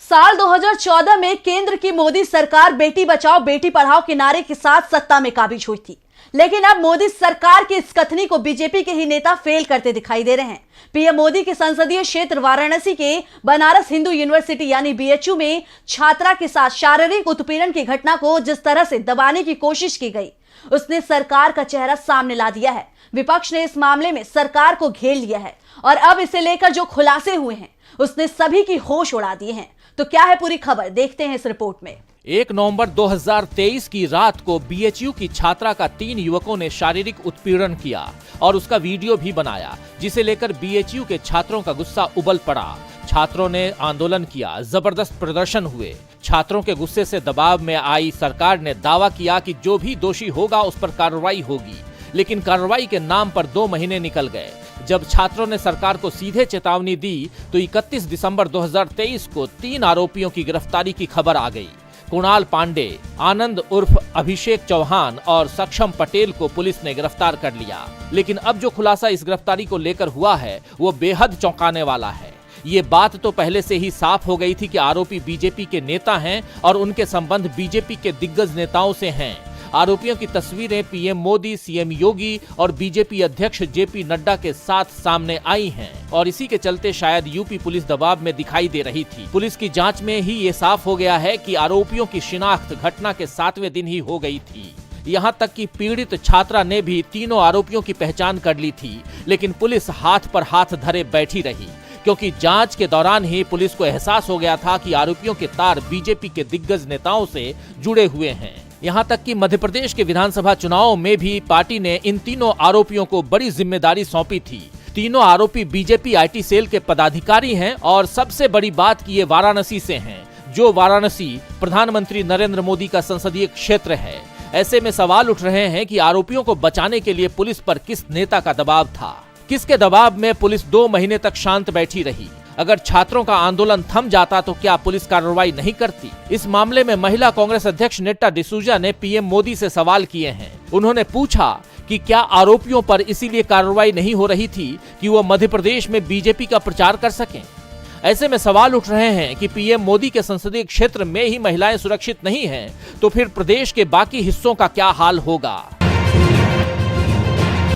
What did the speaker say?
साल 2014 में केंद्र की मोदी सरकार बेटी बचाओ बेटी पढ़ाओ के नारे के साथ सत्ता में काबिज हुई थी, लेकिन अब मोदी सरकार की इस कथनी को बीजेपी के ही नेता फेल करते दिखाई दे रहे हैं। पीएम मोदी के संसदीय क्षेत्र वाराणसी के बनारस हिंदू यूनिवर्सिटी यानी बीएचयू में छात्रा के साथ शारीरिक उत्पीड़न की घटना को जिस तरह से दबाने की कोशिश की गई, उसने सरकार का चेहरा सामने ला दिया है। विपक्ष ने इस मामले में सरकार को घेर लिया है और अब इसे लेकर जो खुलासे हुए हैं उसने सभी की होश उड़ा दिए हैं। तो क्या है पूरी खबर, देखते हैं इस रिपोर्ट में। 1 नवंबर 2023 की रात को बीएचयू की छात्रा का 3 युवकों ने शारीरिक उत्पीड़न किया और उसका वीडियो भी बनाया, जिसे लेकर बीएचयू के छात्रों का गुस्सा उबल पड़ा। छात्रों ने आंदोलन किया, जबरदस्त प्रदर्शन हुए। छात्रों के गुस्से से दबाव में आई सरकार ने दावा किया कि जो भी दोषी होगा उस पर कार्रवाई होगी, लेकिन कार्रवाई के नाम पर 2 महीने निकल गए। जब छात्रों ने सरकार को सीधे चेतावनी दी तो 31 दिसंबर 2023 को 3 आरोपियों की गिरफ्तारी की खबर आ गई। कुणाल पांडे, आनंद उर्फ अभिषेक चौहान और सक्षम पटेल को पुलिस ने गिरफ्तार कर लिया। लेकिन अब जो खुलासा इस गिरफ्तारी को लेकर हुआ है वो बेहद चौंकाने वाला है। ये बात तो पहले से ही साफ हो गई थी कि आरोपी बीजेपी के नेता हैं और उनके संबंध बीजेपी के दिग्गज नेताओं से हैं। आरोपियों की तस्वीरें पीएम मोदी, सीएम योगी और बीजेपी अध्यक्ष जेपी नड्डा के साथ सामने आई हैं और इसी के चलते शायद यूपी पुलिस दबाव में दिखाई दे रही थी। पुलिस की जांच में ही ये साफ हो गया है कि आरोपियों की शिनाख्त घटना के 7वें दिन ही हो गई थी। यहाँ तक कि पीड़ित छात्रा ने भी तीनों आरोपियों की पहचान कर ली थी, लेकिन पुलिस हाथ पर हाथ धरे बैठी रही, क्योंकि जांच के दौरान ही पुलिस को एहसास हो गया था कि आरोपियों के तार बीजेपी के दिग्गज नेताओं से जुड़े हुए हैं। यहाँ तक कि मध्य प्रदेश के विधानसभा चुनावों में भी पार्टी ने इन तीनों आरोपियों को बड़ी जिम्मेदारी सौंपी थी। तीनों आरोपी बीजेपी आईटी सेल के पदाधिकारी हैं और सबसे बड़ी बात कि ये वाराणसी से हैं, जो वाराणसी प्रधानमंत्री नरेंद्र मोदी का संसदीय क्षेत्र है। ऐसे में सवाल उठ रहे हैं कि आरोपियों को बचाने के लिए पुलिस पर किस नेता का दबाव था, किसके दबाव में पुलिस 2 महीने तक शांत बैठी रही। अगर छात्रों का आंदोलन थम जाता तो क्या पुलिस कार्रवाई नहीं करती? इस मामले में महिला कांग्रेस अध्यक्ष नेटा डिसूजा ने पीएम मोदी से सवाल किए हैं। उन्होंने पूछा कि क्या आरोपियों पर इसीलिए कार्रवाई नहीं हो रही थी कि वो मध्य प्रदेश में बीजेपी का प्रचार कर सकें। ऐसे में सवाल उठ रहे हैं कि पीएम मोदी के संसदीय क्षेत्र में ही महिलाएं सुरक्षित नहीं हैं, तो फिर प्रदेश के बाकी हिस्सों का क्या हाल होगा।